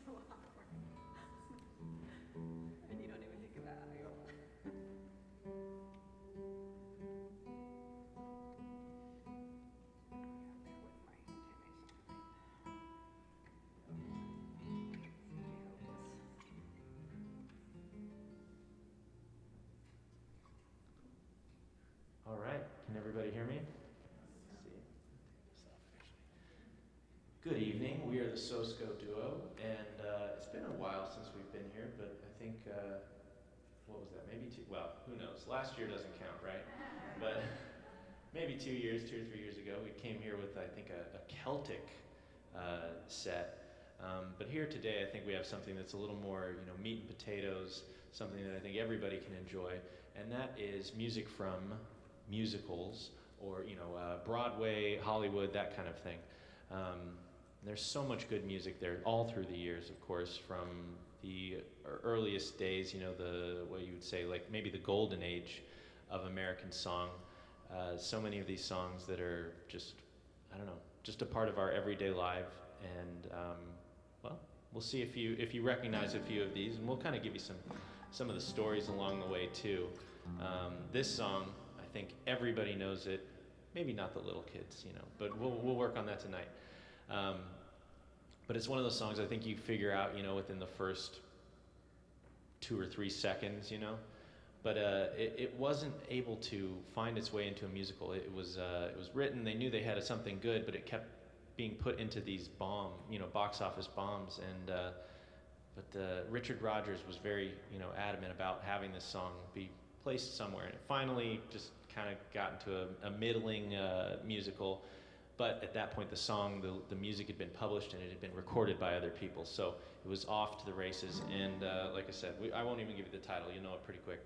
a lot of work. And you don't even think about how you All right, can everybody hear me? Good evening, we are the SoSco duo, and it's been a while since we've been here, but I think, what was that, maybe well, who knows, last year doesn't count, right? But maybe 2 years, 2 or 3 years ago, we came here with, I think, a Celtic set. But here today, I think we have something that's a little more, meat and potatoes, something that I think everybody can enjoy, and that is music from musicals, or Broadway, Hollywood, that kind of thing. There's so much good music there all through the years, of course, from the earliest days, what you would say, like maybe the golden age of American song. So many of these songs that are just, I don't know, just a part of our everyday life. And well, we'll see if you recognize a few of these, and we'll kind of give you some of the stories along the way too. This song, I think everybody knows it. Maybe not the little kids, but we'll work on that tonight. But it's one of those songs I think you figure out, within the first 2 or 3 seconds, But it wasn't able to find its way into a musical. It was written. They knew they had something good, but it kept being put into these box office bombs. And but Richard Rodgers was very, adamant about having this song be placed somewhere, and it finally just kind of got into a middling musical. But at that point, the music had been published and it had been recorded by other people, so it was off to the races. And like I said, I won't even give you the title. You'll know it pretty quick.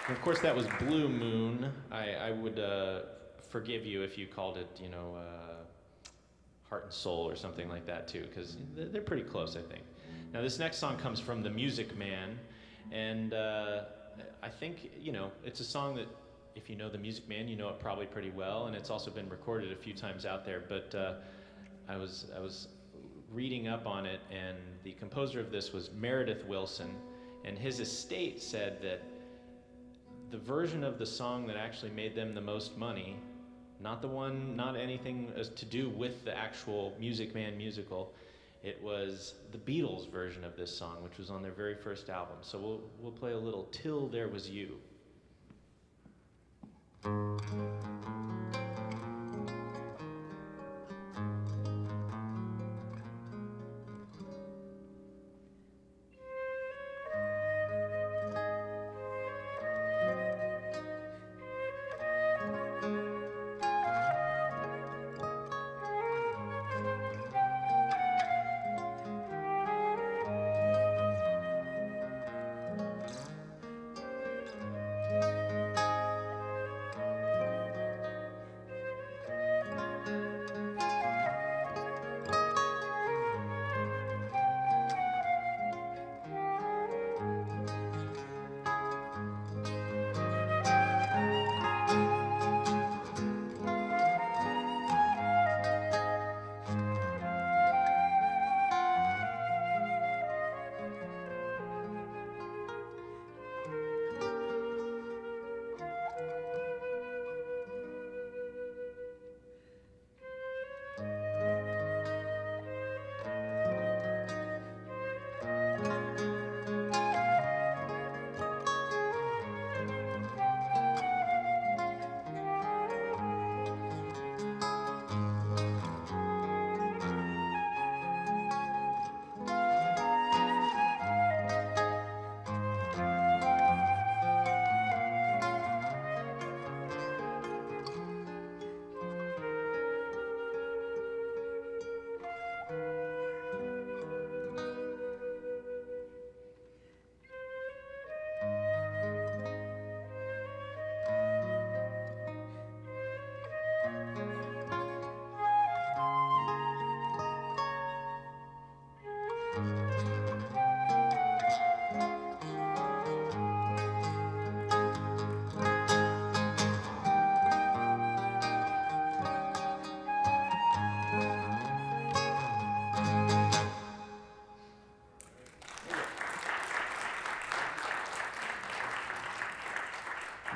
And of course, that was Blue Moon. I would forgive you if you called it, Heart and Soul or something like that too, because they're pretty close, I think. Now, this next song comes from The Music Man, and I think, it's a song that if you know The Music Man, you know it probably pretty well, and it's also been recorded a few times out there. But I was reading up on it, and the composer of this was Meredith Willson, and his estate said that the version of the song that actually made them the most money, not anything to do with the actual Music Man musical, it was the Beatles' version of this song, which was on their very first album. So we'll play a little Till There Was You.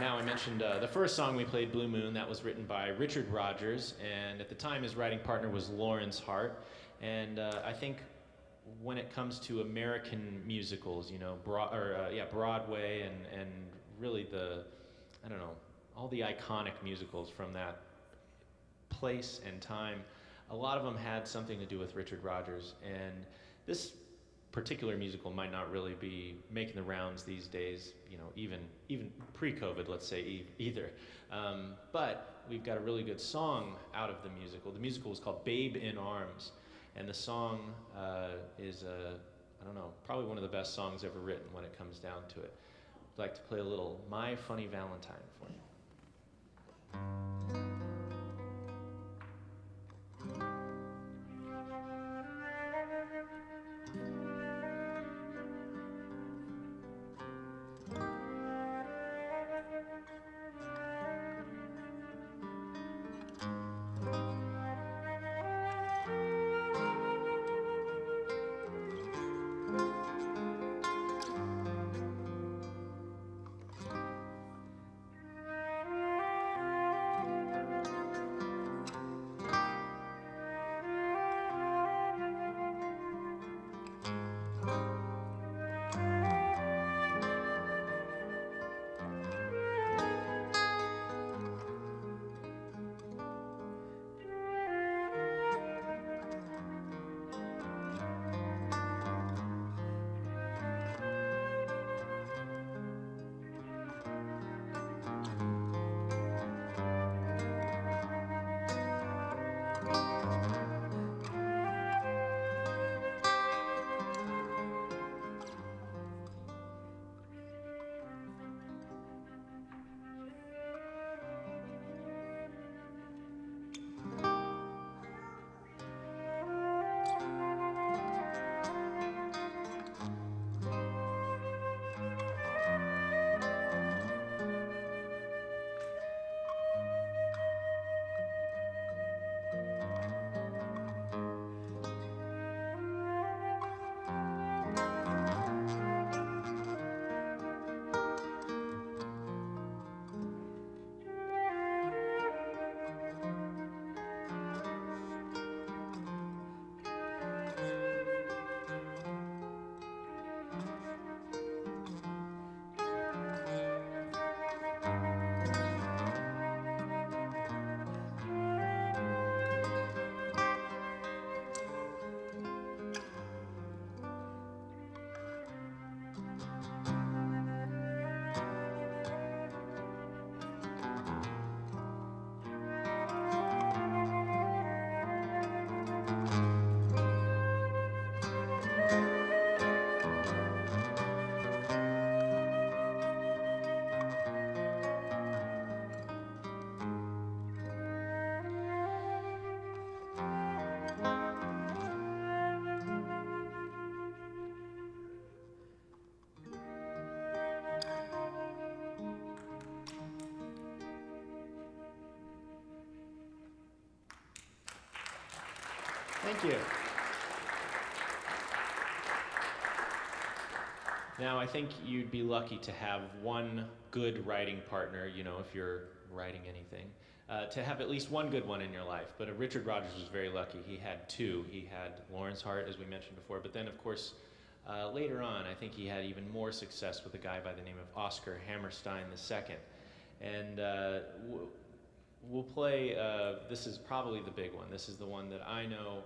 Now I mentioned the first song we played, Blue Moon, that was written by Richard Rodgers, and at the time his writing partner was Lawrence Hart. And I think when it comes to American musicals, you know, Broadway and really I don't know, all the iconic musicals from that place and time, a lot of them had something to do with Richard Rodgers. And this particular musical might not really be making the rounds these days, you know, even pre-COVID, let's say, either. But we've got a really good song out of the musical. The musical was called Babe in Arms, and the song is, I don't know, probably one of the best songs ever written when it comes down to it. I'd like to play a little My Funny Valentine for you. Thank you. Now, I think you'd be lucky to have one good writing partner, you know, if you're writing anything, to have at least one good one in your life. But Richard Rodgers was very lucky. He had two. He had Lawrence Hart, as we mentioned before, but then, of course, later on, I think he had even more success with a guy by the name of Oscar Hammerstein II. And we'll play, this is probably the big one. This is the one that I know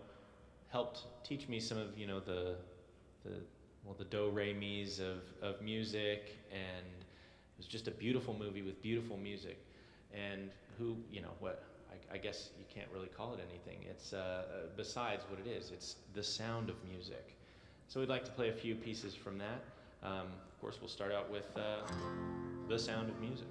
helped teach me some of, you know, the do-re-mis of music, and it was just a beautiful movie with beautiful music. And who, you know, what, I guess you can't really call it anything. It's, besides what it is, it's the sound of music. So we'd like to play a few pieces from that. Of course, we'll start out with The Sound of Music.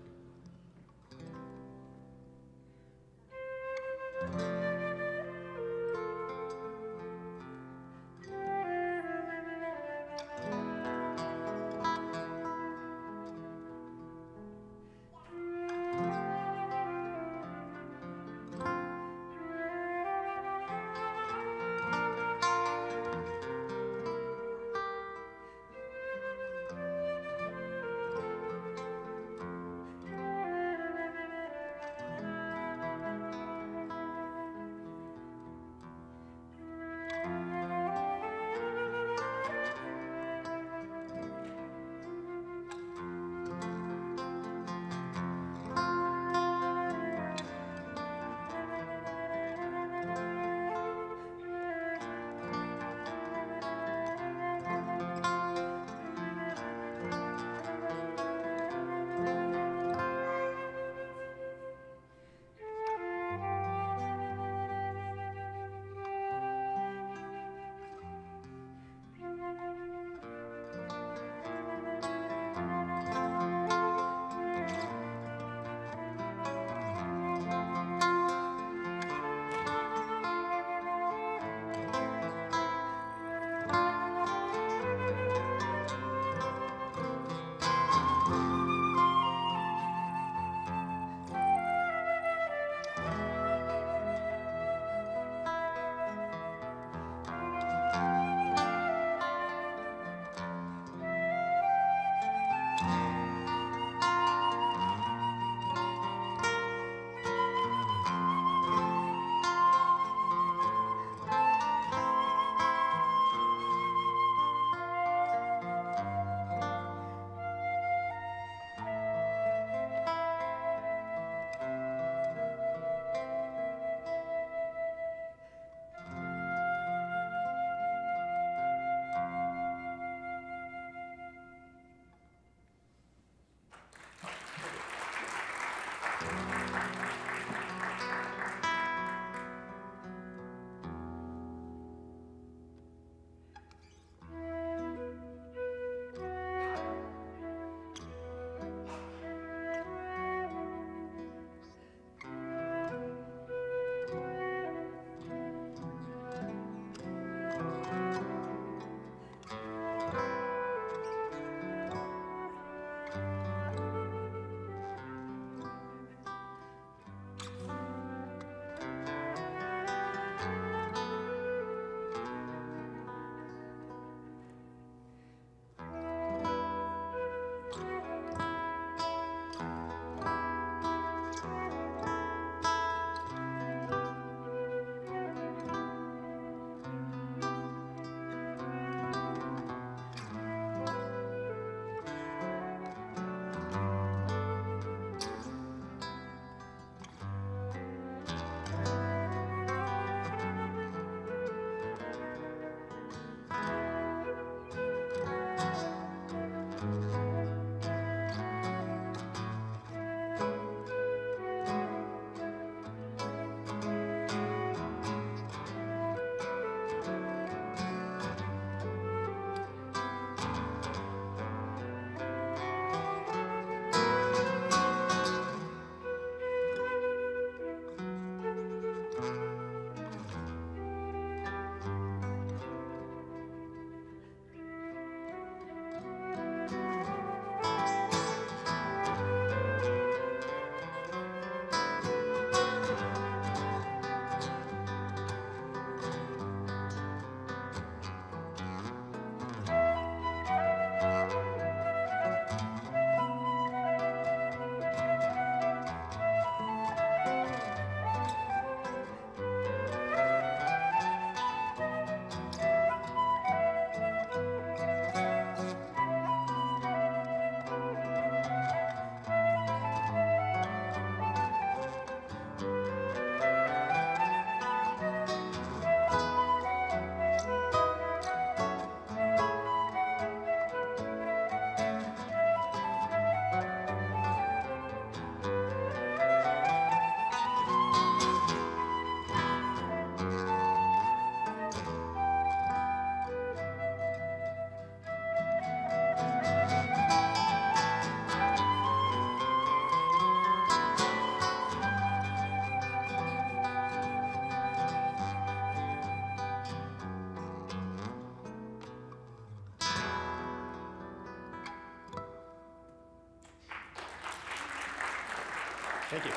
Thank you.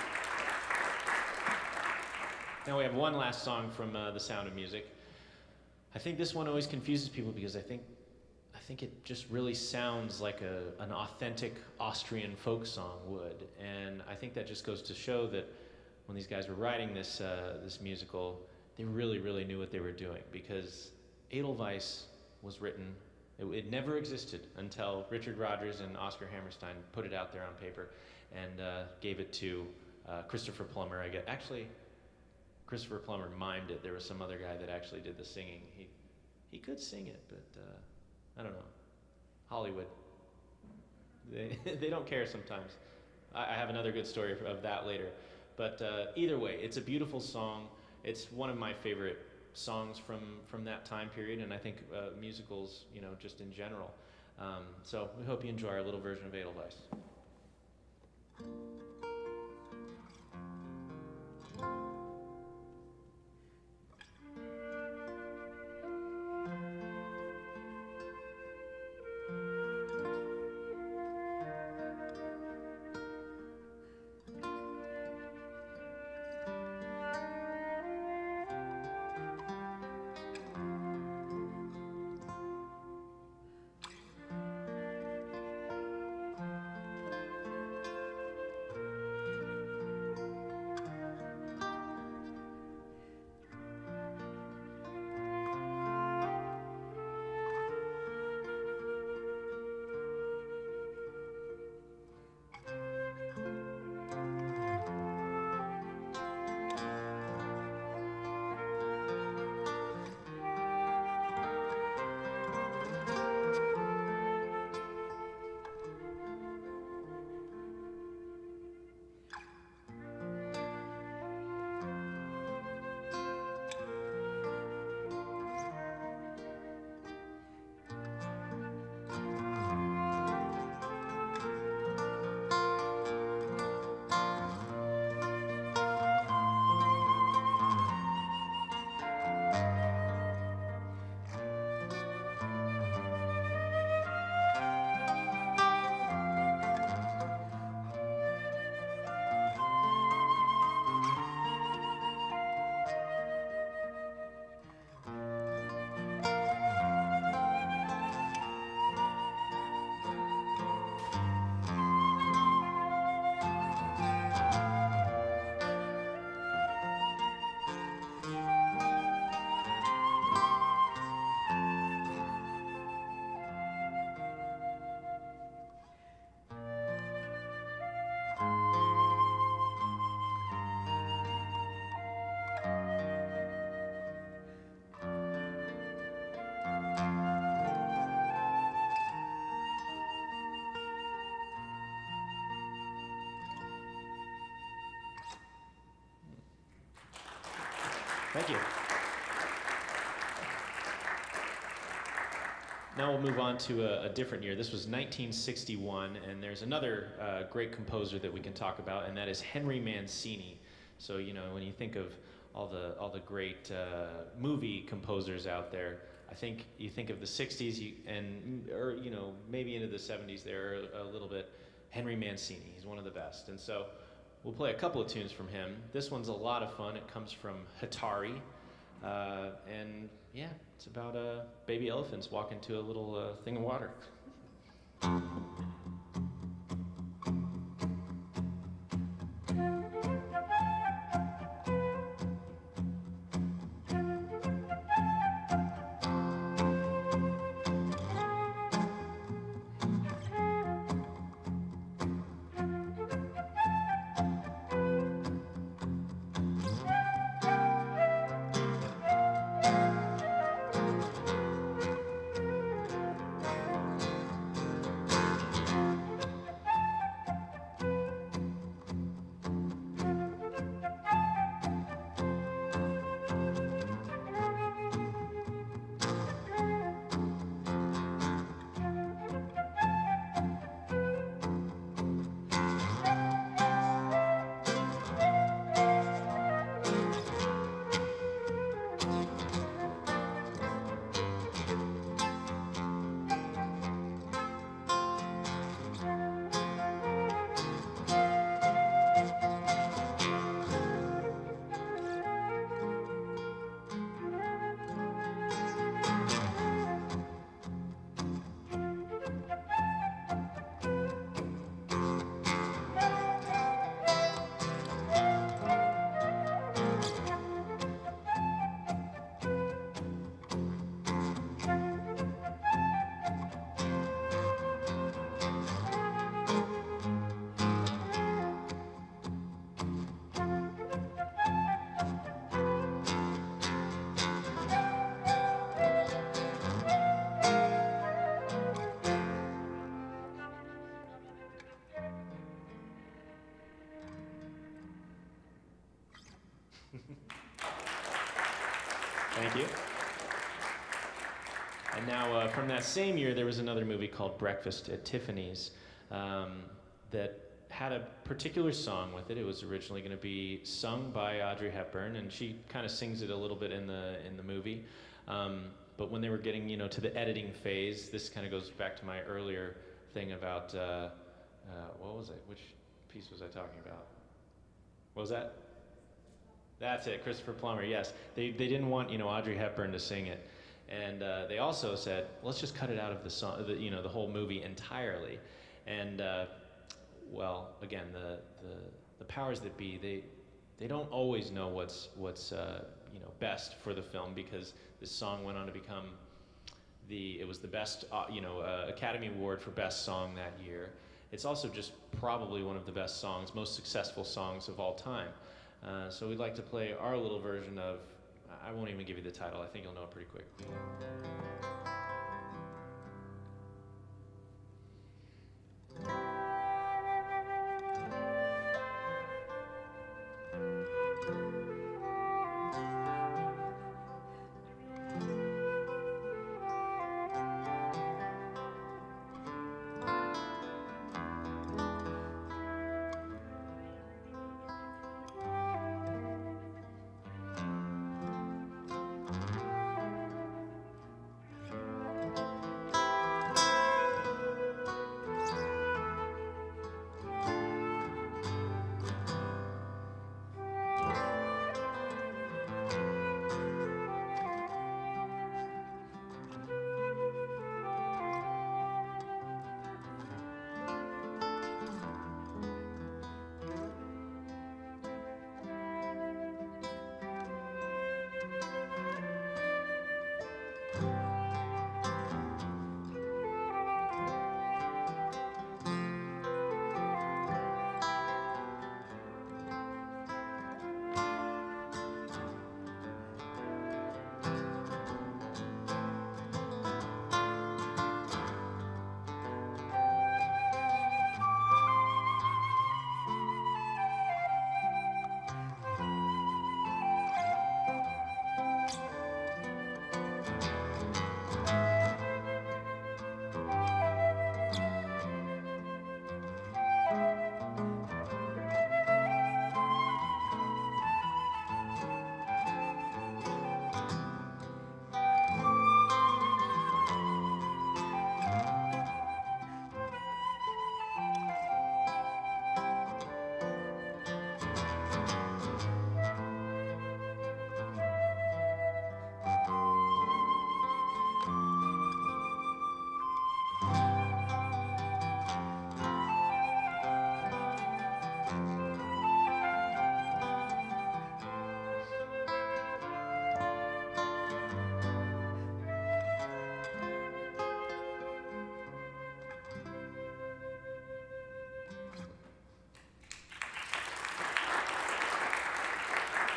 Now we have one last song from The Sound of Music. I think this one always confuses people because I think it just really sounds like an authentic Austrian folk song would, and I think that just goes to show that when these guys were writing this musical, they really knew what they were doing, because Edelweiss was written. It never existed until Richard Rodgers and Oscar Hammerstein put it out there on paper and gave it to Christopher Plummer. Actually, Christopher Plummer mimed it. There was some other guy that actually did the singing. He could sing it, but I don't know. Hollywood. They don't care sometimes. I have another good story of that later. But either way, it's a beautiful song. It's one of my favorite songs from that time period, and I think musicals, just in general. So we hope you enjoy our little version of Edelweiss. Thank you. Now we'll move on to a different year. This was 1961, and there's another great composer that we can talk about, and that is Henry Mancini. So, when you think of all the great movie composers out there, I think you think of the 60s or maybe into the 70s there a little bit. Henry Mancini, he's one of the best. And so we'll play a couple of tunes from him. This one's a lot of fun. It comes from Hatari. And yeah, it's about baby elephants walking to a little thing of water. Thank you. And now, from that same year, there was another movie called Breakfast at Tiffany's that had a particular song with it. It was originally going to be sung by Audrey Hepburn, and she kind of sings it a little bit in the movie. But when they were getting, to the editing phase, this kind of goes back to my earlier thing about what was it? Which piece was I talking about? What was that? That's it, Christopher Plummer. Yes, they didn't want Audrey Hepburn to sing it, and they also said, let's just cut it out of the song, the whole movie entirely. And well, again, the powers that be, they don't always know what's best for the film, because this song went on to become it was the best Academy Award for Best Song that year. It's also just probably one of the best songs, most successful songs of all time. So we'd like to play our little version of, I won't even give you the title, I think you'll know it pretty quick.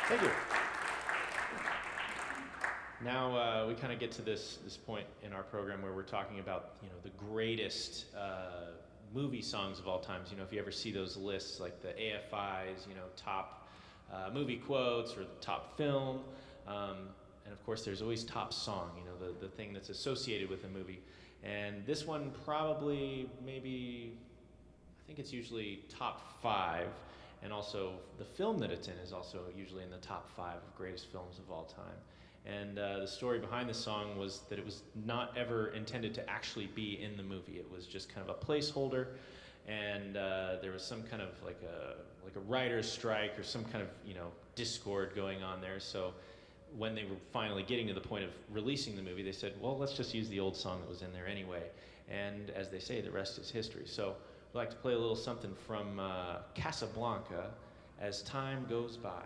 Thank you. Now we kind of get to this point in our program where we're talking about the greatest movie songs of all times. If you ever see those lists like the AFI's, top movie quotes or the top film, and of course there's always top song, the thing that's associated with a movie. And this one probably maybe I think it's usually top 5. And also, the film that it's in is also usually in the top 5 of greatest films of all time. And the story behind the song was that it was not ever intended to actually be in the movie. It was just kind of a placeholder, and there was some kind of like a writer's strike or some kind of discord going on there. So when they were finally getting to the point of releasing the movie, they said, well, let's just use the old song that was in there anyway. And as they say, the rest is history. So I'd like to play a little something from Casablanca, As Time Goes By.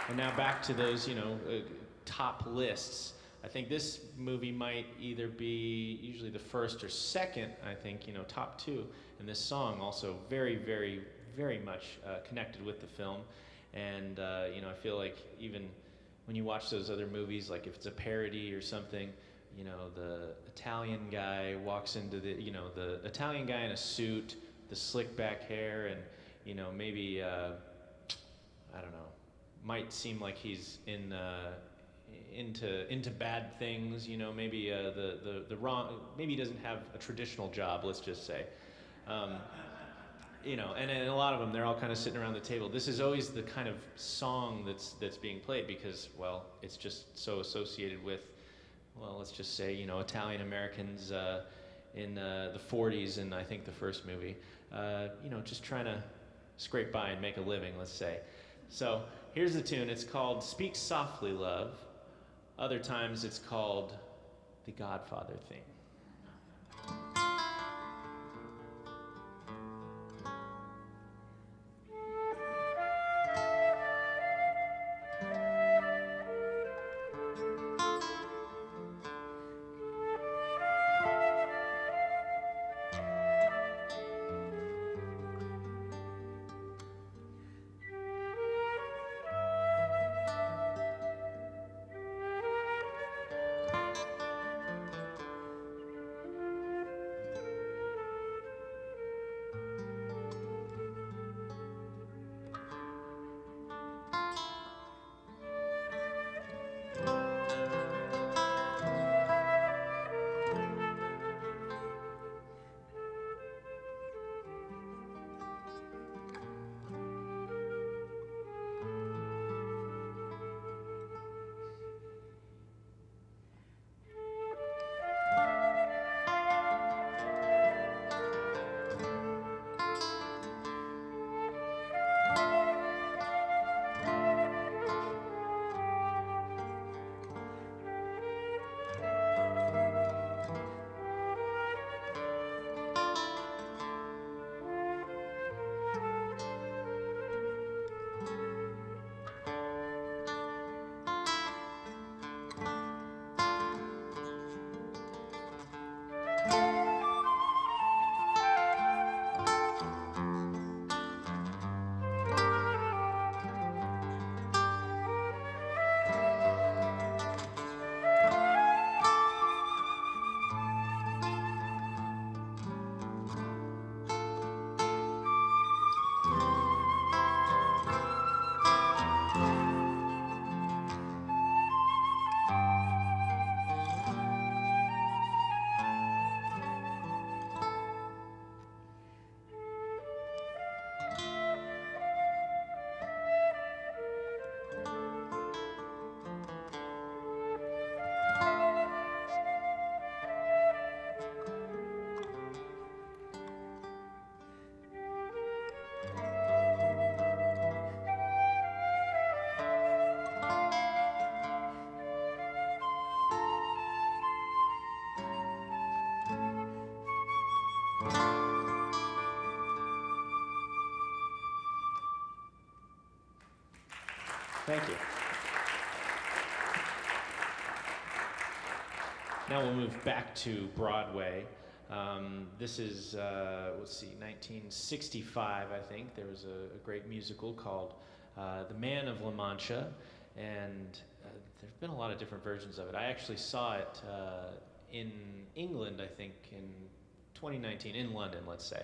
And now back to those, top lists. I think this movie might either be usually the first or second, I think, top two. And this song also very, very, very much connected with the film. And, I feel like even when you watch those other movies, like if it's a parody or something, the Italian guy walks into the Italian guy in a suit, the slick back hair, and, maybe, I don't know, might seem like he's into bad things, maybe the wrong, maybe he doesn't have a traditional job, let's just say. And a lot of them, they're all kind of sitting around the table. This is always the kind of song that's being played because, well, it's just so associated with, well, let's just say, Italian Americans in the 40s and I think the first movie, just trying to scrape by and make a living, let's say. So here's the tune. It's called Speak Softly, Love. Other times it's called The Godfather Theme. Thank you. Now we'll move back to Broadway. This is, let's see, 1965, I think. There was a great musical called The Man of La Mancha, and there's been a lot of different versions of it. I actually saw it in England, I think, in 2019, in London, let's say.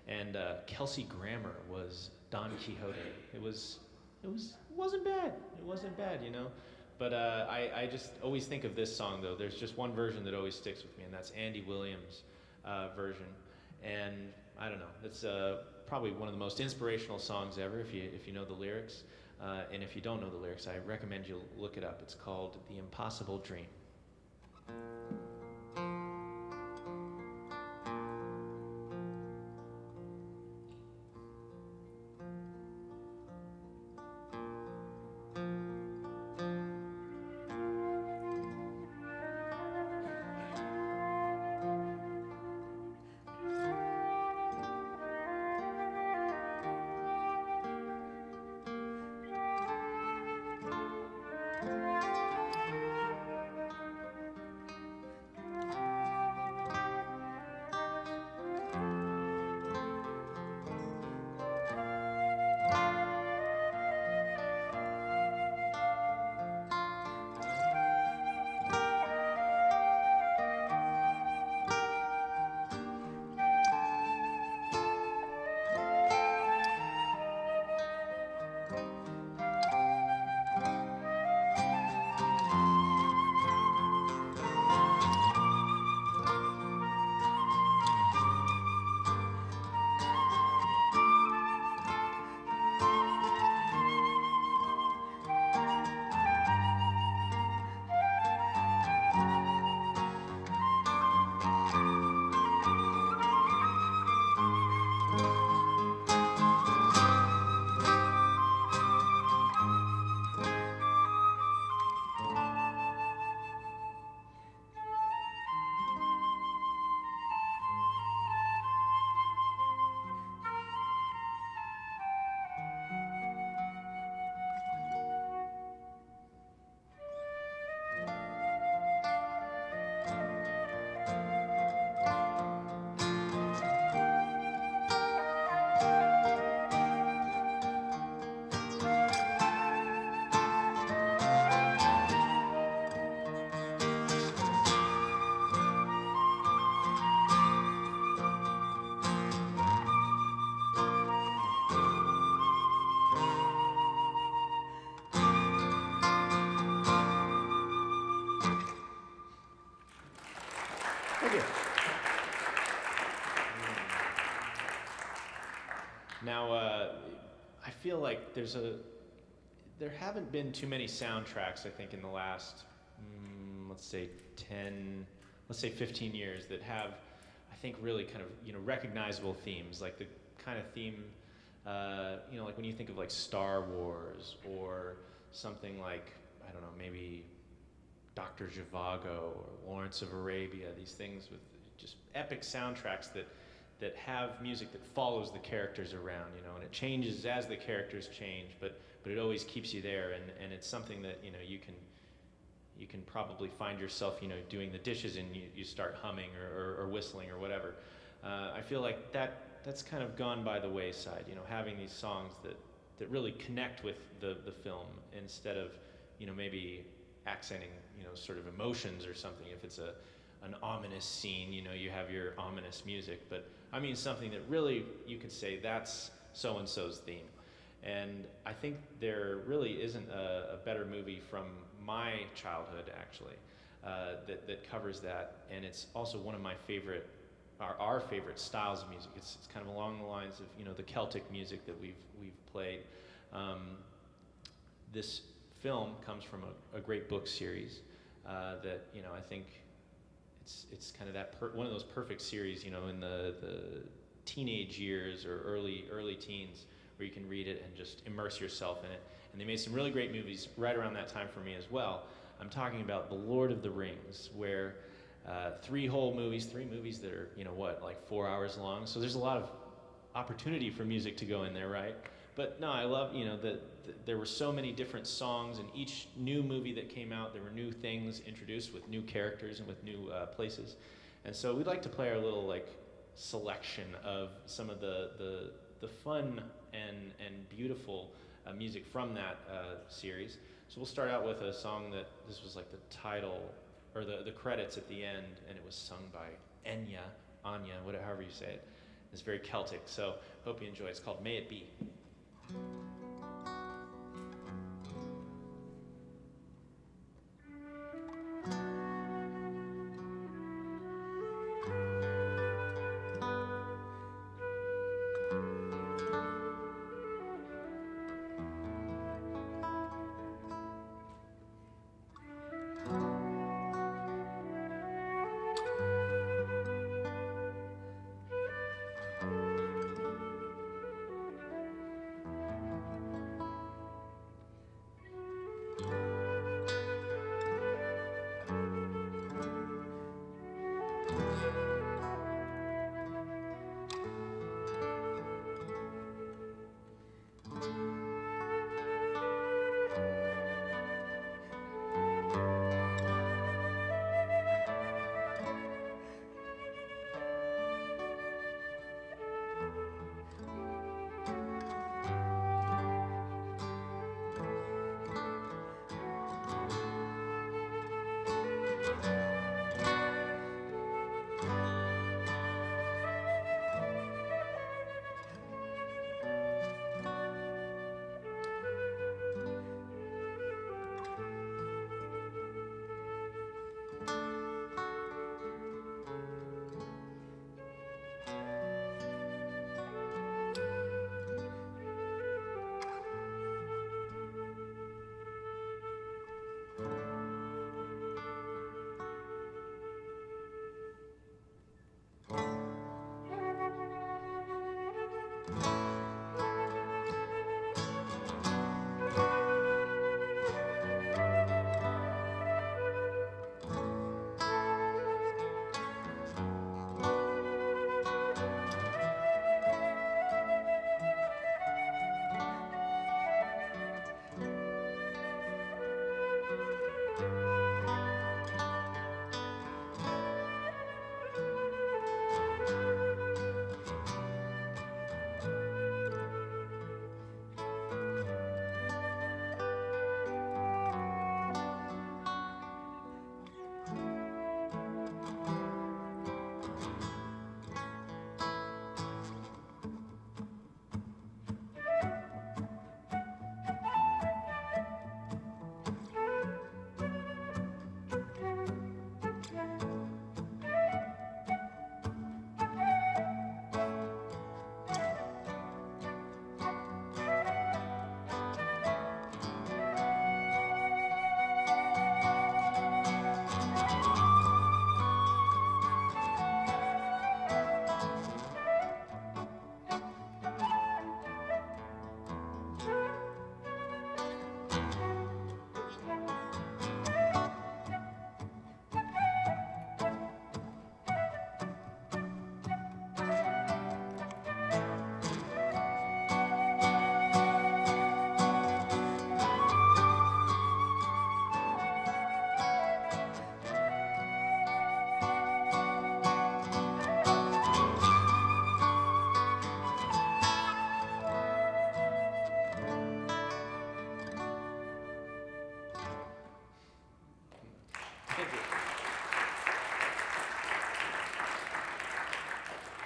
And Kelsey Grammer was Don Quixote. It wasn't bad. It wasn't bad, But I just always think of this song, though. There's just one version that always sticks with me, and that's Andy Williams' version. And I don't know, it's probably one of the most inspirational songs ever if you know the lyrics. And if you don't know the lyrics, I recommend you look it up. It's called The Impossible Dream. Now, I feel like there haven't been too many soundtracks, I think, in the last, let's say 15 years that have, I think, really kind of, recognizable themes, like the kind of theme, like when you think of like Star Wars or something like, I don't know, maybe Dr. Zhivago or Lawrence of Arabia, these things with just epic soundtracks that have music that follows the characters around, and it changes as the characters change, but it always keeps you there, and it's something that, you can probably find yourself, doing the dishes and you start humming or whistling or whatever. I feel like that's kind of gone by the wayside, having these songs that really connect with the film instead of, maybe accenting, sort of emotions or something. If it's an ominous scene, you have your ominous music, but I mean something that really you could say that's so-and-so's theme. And I think there really isn't a better movie from my childhood, actually, that covers that, and it's also one of my favorite, our favorite styles of music. It's kind of along the lines of, the Celtic music that we've played. This film comes from a great book series that, I think it's kind of that one of those perfect series, in the teenage years or early teens, where you can read it and just immerse yourself in it. And they made some really great movies right around that time for me as well. I'm talking about The Lord of the Rings, where three movies that are, like 4 hours long. So there's a lot of opportunity for music to go in there, right? But no, I love, that there were so many different songs, and each new movie that came out, there were new things introduced with new characters and with new places. And so we'd like to play our little, like, selection of some of the fun and beautiful music from that series. So we'll start out with a song that this was like the title, or the credits at the end, and it was sung by Anya, however you say it. It's very Celtic, so hope you enjoy. It's called May It Be.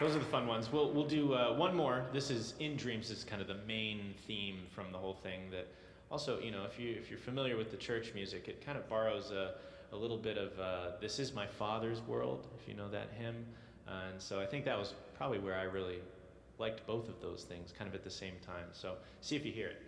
those are the fun ones. We'll do one more. This is In Dreams. This is kind of the main theme from the whole thing. That also, you know, if you're familiar with the church music, it kind of borrows a little bit of "This Is My Father's World," if you know that hymn. And so I think that was probably where I really liked both of those things, kind of at the same time. So see if you hear it.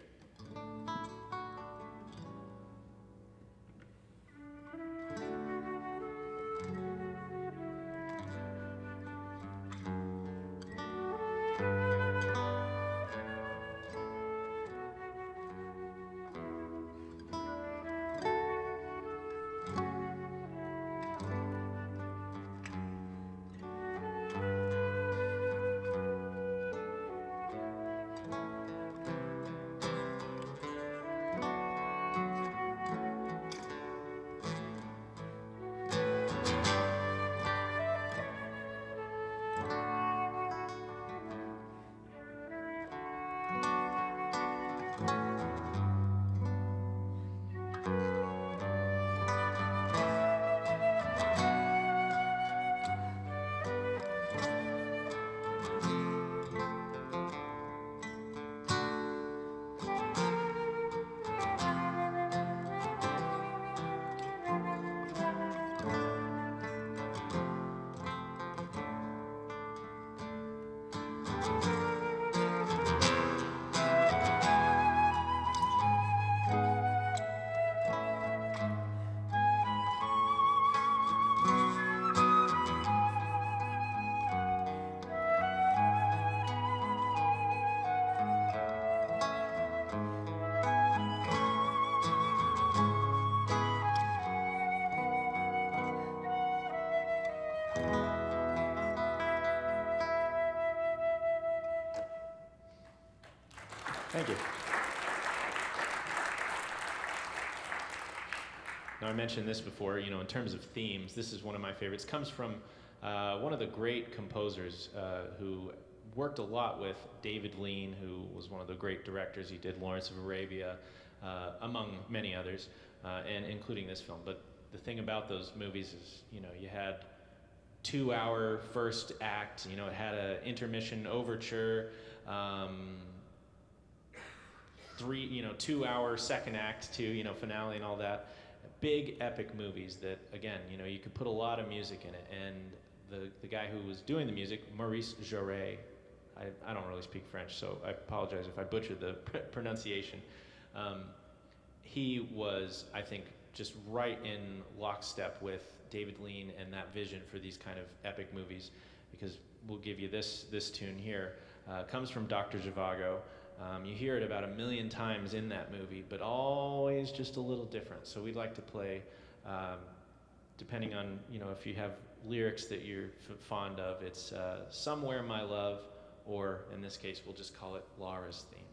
Thank you. Now, I mentioned this before, you know, in terms of themes, this is one of my favorites. It comes from one of the great composers who worked a lot with David Lean, who was one of the great directors. He did Lawrence of Arabia, among many others, and including this film. But the thing about those movies is, you know, you had 2-hour first act, you know, it had an intermission overture, 2-hour second act to, you know, finale and all that. Big epic movies that, again, you know, you could put a lot of music in it. And the guy who was doing the music, Maurice Jarre, I don't really speak French, so I apologize if I butchered the pronunciation. He was, I think, just right in lockstep with David Lean and that vision for these kind of epic movies, because we'll give you this tune here. Comes from Dr. Zhivago. You hear it about 1 million times in that movie, but always just a little different. So we'd like to play, depending on, you know, if you have lyrics that you're fond of, it's Somewhere My Love, or in this case, we'll just call it Laura's Theme.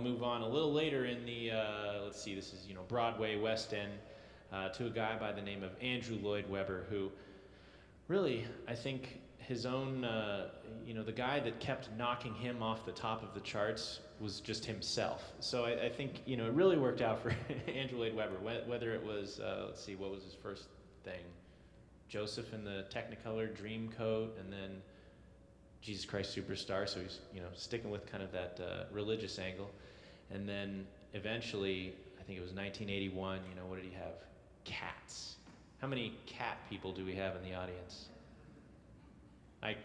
move on a little later in the, let's see, this is, Broadway, West End, to a guy by the name of Andrew Lloyd Webber, who really, I think his own, the guy that kept knocking him off the top of the charts was just himself. So I think, it really worked out for Andrew Lloyd Webber, whether it was, let's see, what was his first thing? Joseph in the Technicolor Dreamcoat, and then Jesus Christ Superstar, so he's, sticking with kind of that religious angle. And then eventually, I think it was 1981, what did he have? Cats. How many cat people do we have in the audience?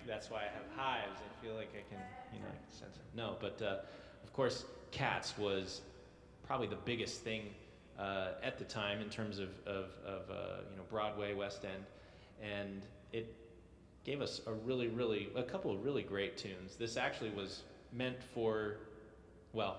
That's why I have hives. I feel like I can, I can sense it. No, but of course, Cats was probably the biggest thing at the time in terms of Broadway, West End, and it gave us a couple of really great tunes. This actually was meant for, well,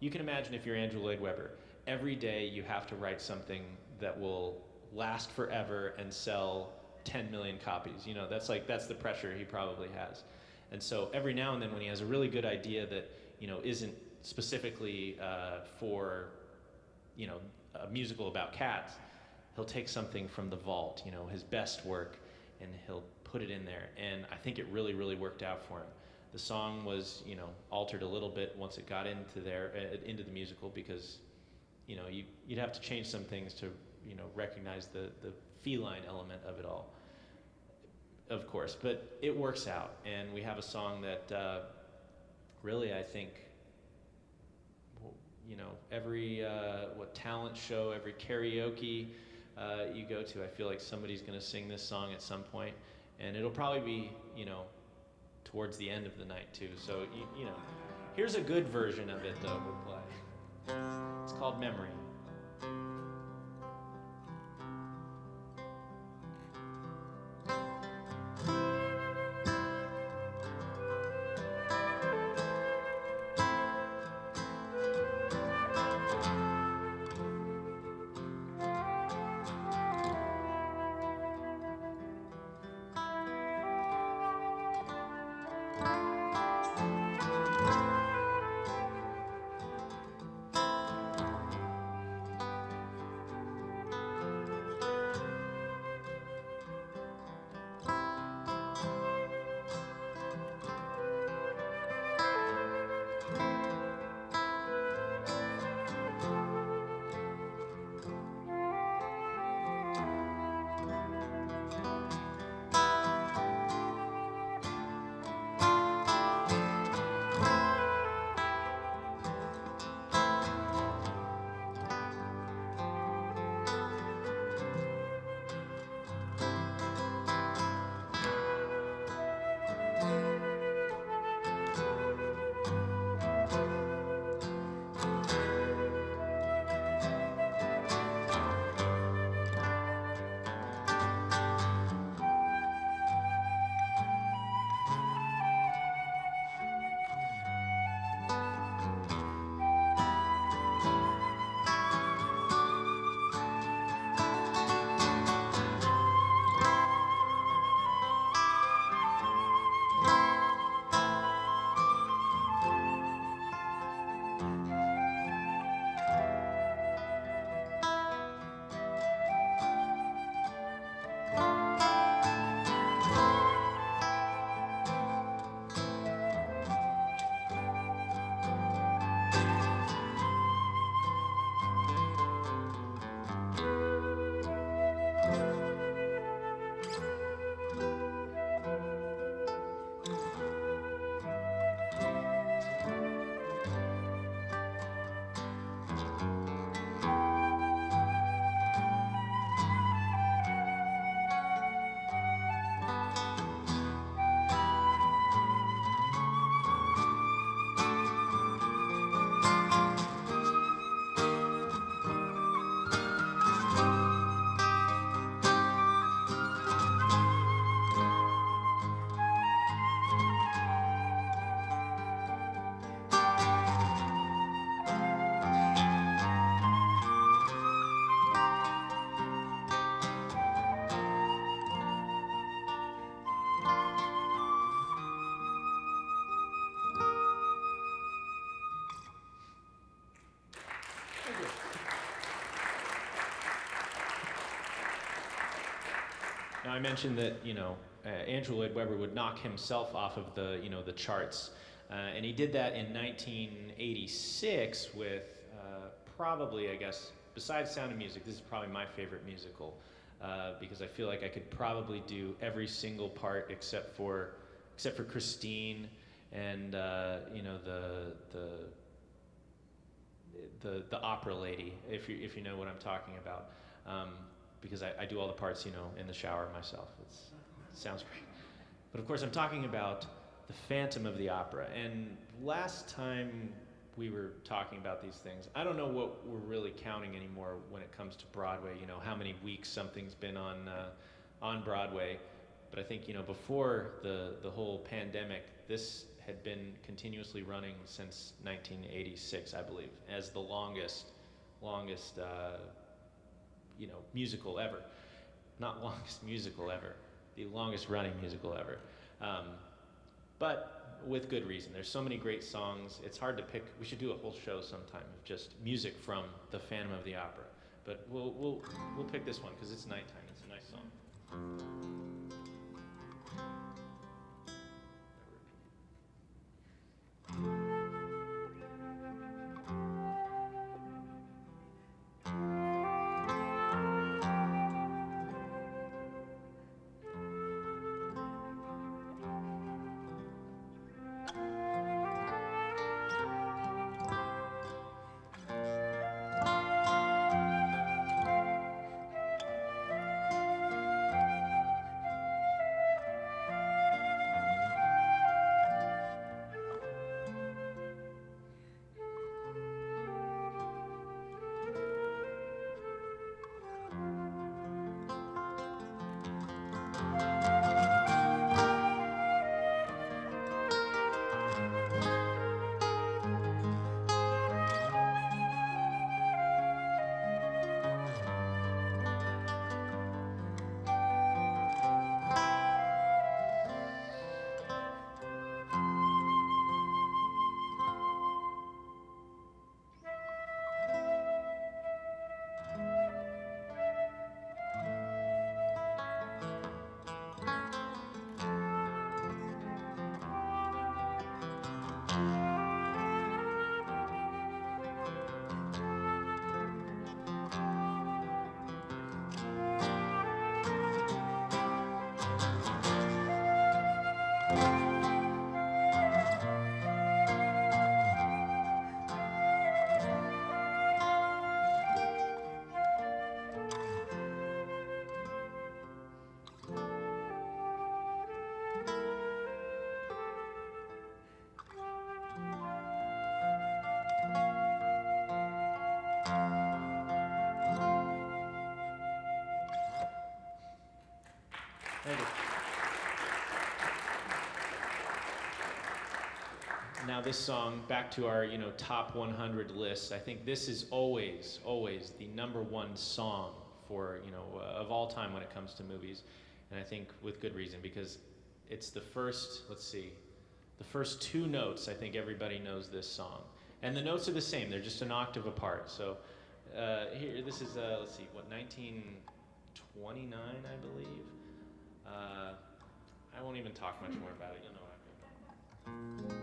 you can imagine if you're Andrew Lloyd Webber, every day you have to write something that will last forever and sell 10 million copies. That's the pressure he probably has. And so every now and then when he has a really good idea that, isn't specifically for, a musical about cats, he'll take something from the vault, his best work, and he'll put it in there. And I think it really, really worked out for him. The song was, altered a little bit once it got into the musical, because, you'd have to change some things to, recognize the feline element of it all, of course. But it works out, and we have a song that really, I think, every talent show, every karaoke you go to, I feel like somebody's going to sing this song at some point, and it'll probably be, towards the end of the night too. So, here's a good version of it though. We'll play. It's called Memory. Now I mentioned that Andrew Lloyd Webber would knock himself off of the the charts, and he did that in 1986 with probably, I guess, besides Sound of Music, this is probably my favorite musical because I feel like I could probably do every single part except for Christine and the opera lady, if you know what I'm talking about, because I do all the parts in the shower myself. It sounds great. But of course I'm talking about the Phantom of the Opera. And last time we were talking about these things, I don't know what we're really counting anymore when it comes to Broadway, how many weeks something's been on Broadway. But I think before the whole pandemic, this had been continuously running since 1986, I believe, as the longest musical ever. Not longest musical ever, the longest running musical ever. But with good reason. There's so many great songs. It's hard to pick. We should do a whole show sometime of just music from the Phantom of the Opera. But we'll pick this one because it's nighttime. It's a nice song. Now this song, back to our top 100 lists, I think this is always the #1 song for of all time when it comes to movies, and I think with good reason, because it's the first, the first 2 notes. I think everybody knows this song, and the notes are the same. They're just an octave apart. So here, this is 1929, I believe. I won't even talk much more about it. You'll know what I'm doing.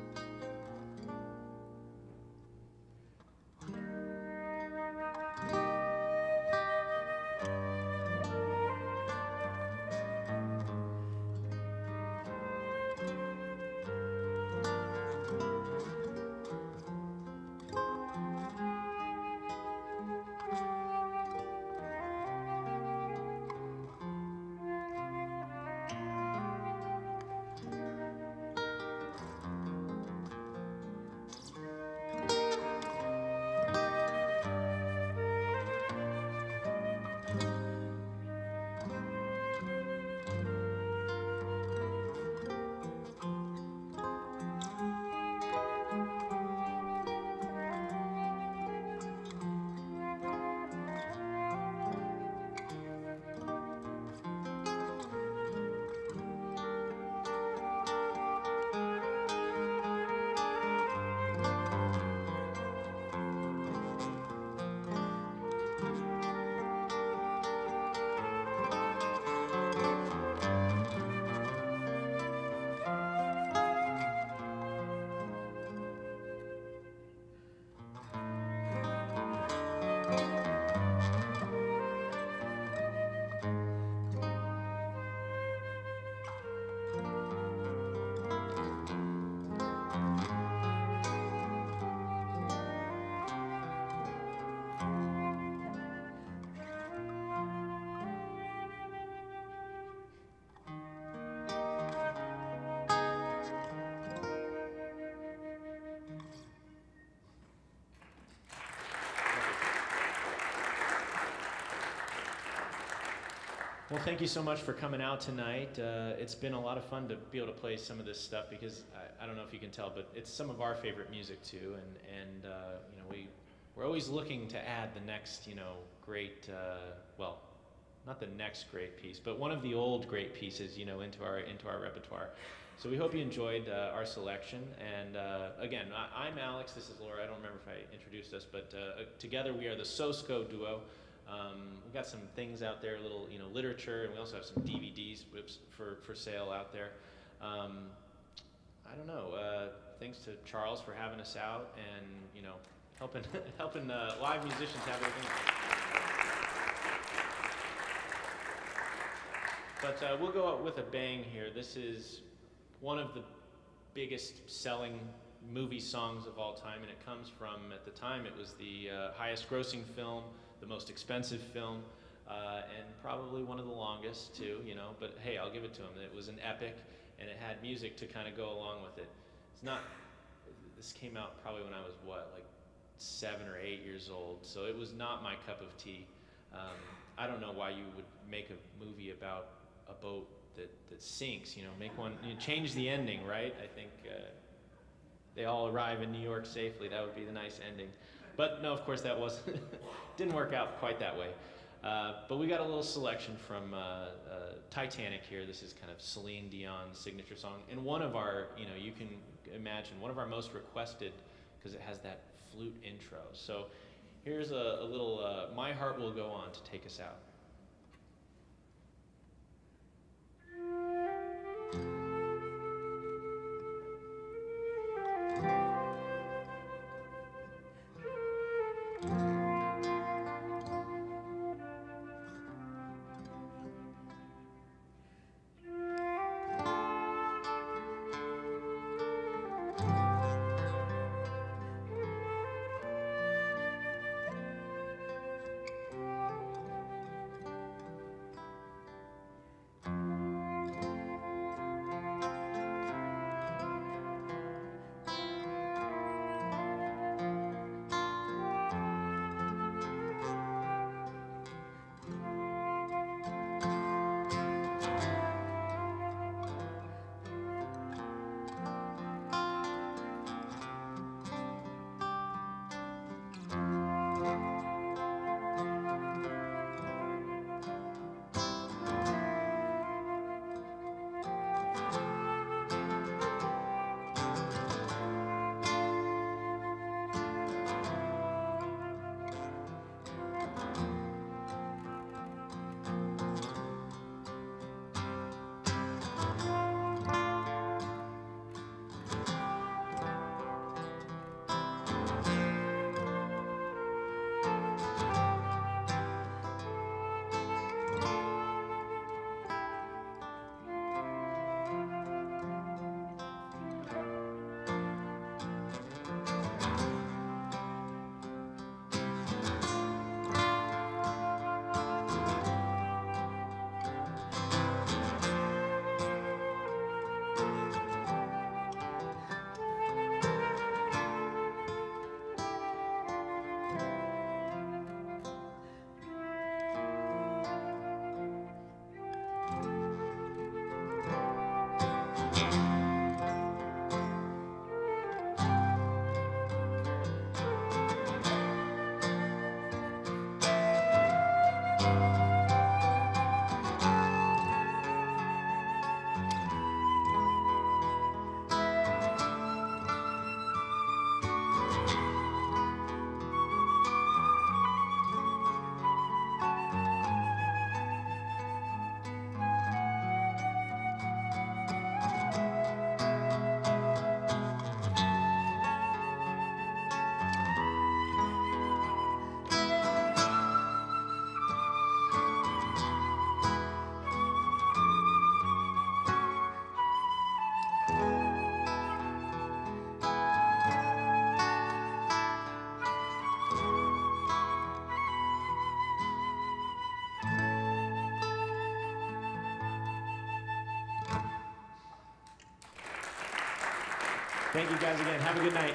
Well, thank you so much for coming out tonight. It's been a lot of fun to be able to play some of this stuff because I don't know if you can tell, but it's some of our favorite music too, and you know, we're always looking to add the next, you know, great, well, not the next great piece, but one of the old great pieces, you know, into our repertoire. So we hope you enjoyed our selection. And again, I'm Alex. This is Laura. I don't remember if I introduced us, but together we are the SoSco duo. We've got some things out there, a little, you know, literature, and we also have some DVDs for sale out there. I don't know. Thanks to Charles for having us out, and you know, helping live musicians have everything. But we'll go out with a bang here. This is one of the biggest selling movie songs of all time, and it comes from, at the time, it was the highest grossing film, the most expensive film, and probably one of the longest too, you know, but hey, I'll give it to him. It was an epic, and it had music to kind of go along with it. It's not, this came out probably when I was, what, like 7 or 8 years old, so it was not my cup of tea. I don't know why you would make a movie about a boat that sinks, you know, make one, you know, change the ending, right? I think they all arrive in New York safely. That would be the nice ending. But no, of course that wasn't, didn't work out quite that way. But we got a little selection from Titanic here. This is kind of Celine Dion's signature song. And one of our, you know, you can imagine, one of our most requested, because it has that flute intro. So here's a little My Heart Will Go On to take us out. Thank you guys again. Have a good night.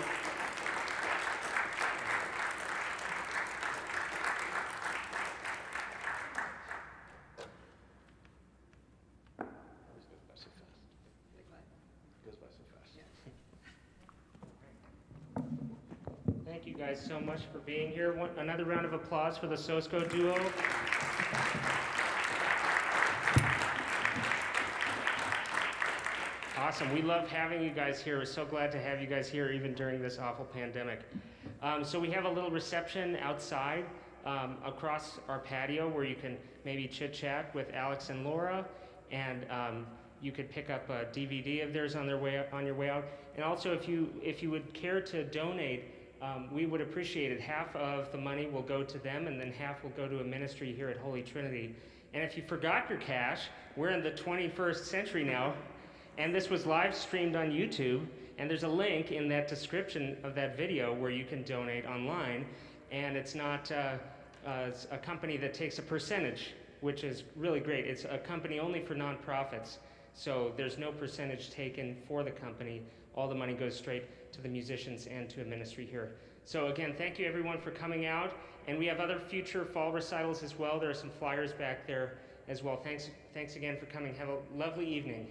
guys so much for being here. Another round of applause for the SoSco duo. Awesome. We love having you guys here. We're so glad to have you guys here even during this awful pandemic. So we have a little reception outside across our patio where you can maybe chit-chat with Alex and Laura, and you could pick up a DVD of theirs on your way out. And also, if you would care to donate, we would appreciate it. Half of the money will go to them, and then half will go to a ministry here at Holy Trinity. And if you forgot your cash, we're in the 21st century now, and this was live streamed on YouTube, and there's a link in that description of that video where you can donate online, and it's not it's a company that takes a percentage, which is really great. It's a company only for nonprofits, so there's no percentage taken for the company. All the money goes straight to the musicians and to a ministry here. So again, thank you everyone for coming out, and we have other future fall recitals as well. There are some flyers back there as well. Thanks again for coming. Have a lovely evening.